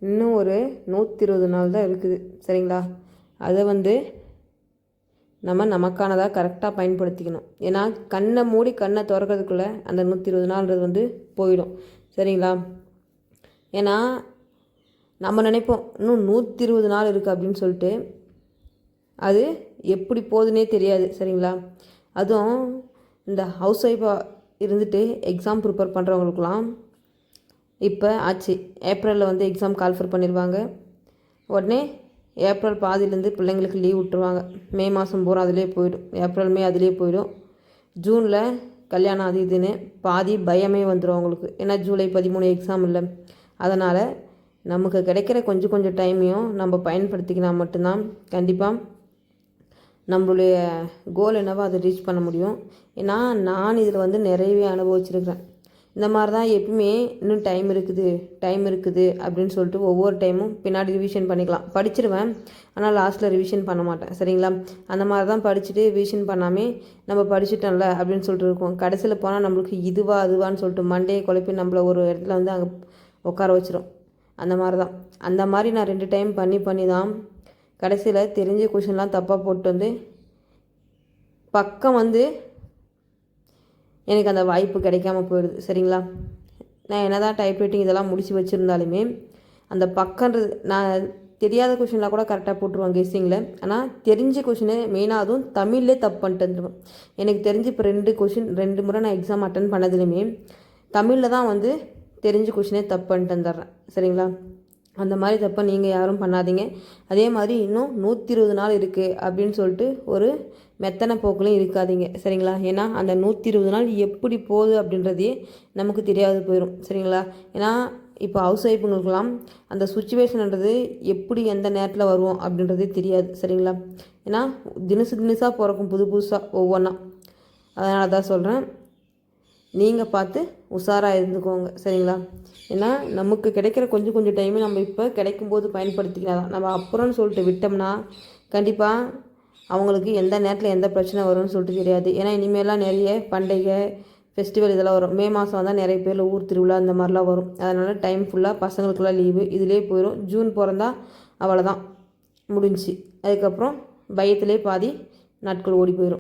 இன்னும் ஒரு 120 நாள் தான் இருக்குது. சரிங்களா? அதை வந்து நமக்கானதாக கரெக்டாக பயன்படுத்திக்கணும். ஏன்னா கண்ணை மூடி கண்ணை திறக்கிறதுக்குள்ளே அந்த 120 நாள்ன்றது வந்து போயிடும். சரிங்களா? ஏன்னா நம்ம நினைப்போம் இன்னும் 120 நாள் இருக்குது அப்படின்னு சொல்லிட்டு, அது எப்படி போகுதுன்னே தெரியாது. சரிங்களா? அதுவும் இந்த ஹவுஸ் ஒய்ஃபாக இருந்துட்டு எக்ஸாம் ப்ரிப்பேர் பண்ணுறவங்களுக்குலாம் இப்போ ஆச்சு. ஏப்ரலில் வந்து எக்ஸாம் கால்ஃபர் பண்ணிடுவாங்க. உடனே ஏப்ரல் பாதியிலேருந்து பிள்ளைங்களுக்கு லீவ் விட்டுருவாங்க. மே மாதம் பூரா அதிலே போயிடும். ஏப்ரல் மே அதிலே போயிடும். ஜூனில் கல்யாணம் அது இதுன்னு பாதி பயமே வந்துடும் அவங்களுக்கு. ஏன்னா ஜூலை 13 எக்ஸாம் இல்லை. அதனால் நமக்கு கிடைக்கிற கொஞ்சம் டைமையும் நம்ம பயன்படுத்திக்கினா மட்டும்தான் கண்டிப்பாக நம்மளுடைய கோல் என்னவோ அதை ரீச் பண்ண முடியும். ஏன்னா நான் இதில் வந்து நிறையவே அனுபவிச்சிருக்கிறேன். இந்த மாதிரி தான் எப்பவுமே இன்னும் டைம் இருக்குது அப்படின்னு சொல்லிட்டு ஒவ்வொரு டைமும் பின்னாடி ரிவிஷன் பண்ணிக்கலாம். படிச்சிருவேன், ஆனால் லாஸ்ட்டில் ரிவிஷன் பண்ண மாட்டேன். சரிங்களா? அந்த மாதிரி தான் படிச்சுட்டு ரிவிஷன் பண்ணாமல் நம்ம படிச்சுட்டோம்ல அப்படின்னு சொல்லிட்டு இருக்கோம். கடைசியில் போனால் நம்மளுக்கு அதுவான்னு சொல்லிட்டு மண்டையை குழப்பி நம்மளை ஒரு இடத்துல வந்து அங்கே உட்கார வச்சிரும். அந்த மாதிரி நான் 2 டைம் பண்ணி தான் கடைசியில் தெரிஞ்ச கொஷின்லாம் தப்பாக போட்டு வந்து பக்கம் வந்து எனக்கு அந்த வாய்ப்பு கிடைக்காம போயிடுது. சரிங்களா? நான் என்ன தான் டைப்ரைட்டிங் இதெல்லாம் முடித்து வச்சுருந்தாலுமே அந்த பக்கன்றது நான் தெரியாத கொஷின்லாம் கூட கரெக்டாக போட்டுருவேன் கெஸ்ஸிங்கில். ஆனால் தெரிஞ்ச கொஷினு மெயினாக அதுவும் தமிழ்லே தப்பு பண்ணிட்டு வந்துடுவேன். எனக்கு தெரிஞ்சு இப்போ 2 முறை நான் எக்ஸாம் அட்டன் பண்ணதுலையுமே தமிழில் தான் வந்து தெரிஞ்ச கொஷினே தப்பு பண்ணிட்டு வந்துடுறேன். சரிங்களா? அந்த மாதிரி தப்பை நீங்கள் யாரும் பண்ணாதீங்க. அதே மாதிரி இன்னும் 120 நாள் இருக்குது அப்படின்னு சொல்லிட்டு ஒரு மெத்தனை போக்குலையும் இருக்காதீங்க. சரிங்களா? ஏன்னா அந்த 120 நாள் எப்படி போகுது அப்படின்றதே நமக்கு தெரியாது போயிடும். சரிங்களா? ஏன்னா இப்போ ஹவுஸ் ஒய்ஃபுங்களுக்கெல்லாம் அந்த சுச்சுவேஷன்ன்றது எப்படி எந்த நேரத்தில் வருவோம் அப்படின்றதே தெரியாது. சரிங்களா? ஏன்னா தினசாக பிறக்கும் புதுசாக ஒவ்வொன்றா. அதனால தான் சொல்கிறேன், நீங்கள் பார்த்து உஷாராக இருந்துக்கோங்க. சரிங்களா? ஏன்னா நமக்கு கிடைக்கிற கொஞ்சம் டைமை நம்ம இப்போ கிடைக்கும்போது பயன்படுத்திக்கலாம். நம்ம அப்புறம்னு சொல்லிட்டு விட்டோம்னா கண்டிப்பாக அவங்களுக்கு எந்த நேரத்தில் எந்த பிரச்சனை வரும்னு சொல்லிட்டு தெரியாது. ஏன்னா இனிமேலாம் நிறைய பண்டிகை ஃபெஸ்டிவல் இதெல்லாம் வரும். மே மாதம் வந்தால் நிறைய பேரில் ஊர் திருவிழா இந்த மாதிரிலாம் வரும். அதனால் டைம் ஃபுல்லாக பசங்களுக்கெல்லாம் லீவு இதிலே போயிடும். ஜூன் பிறந்தா அவ்வளோதான் முடிஞ்சிச்சு. அதுக்கப்புறம் பயத்திலே பாதி நாட்கள் ஓடி போயிடும்.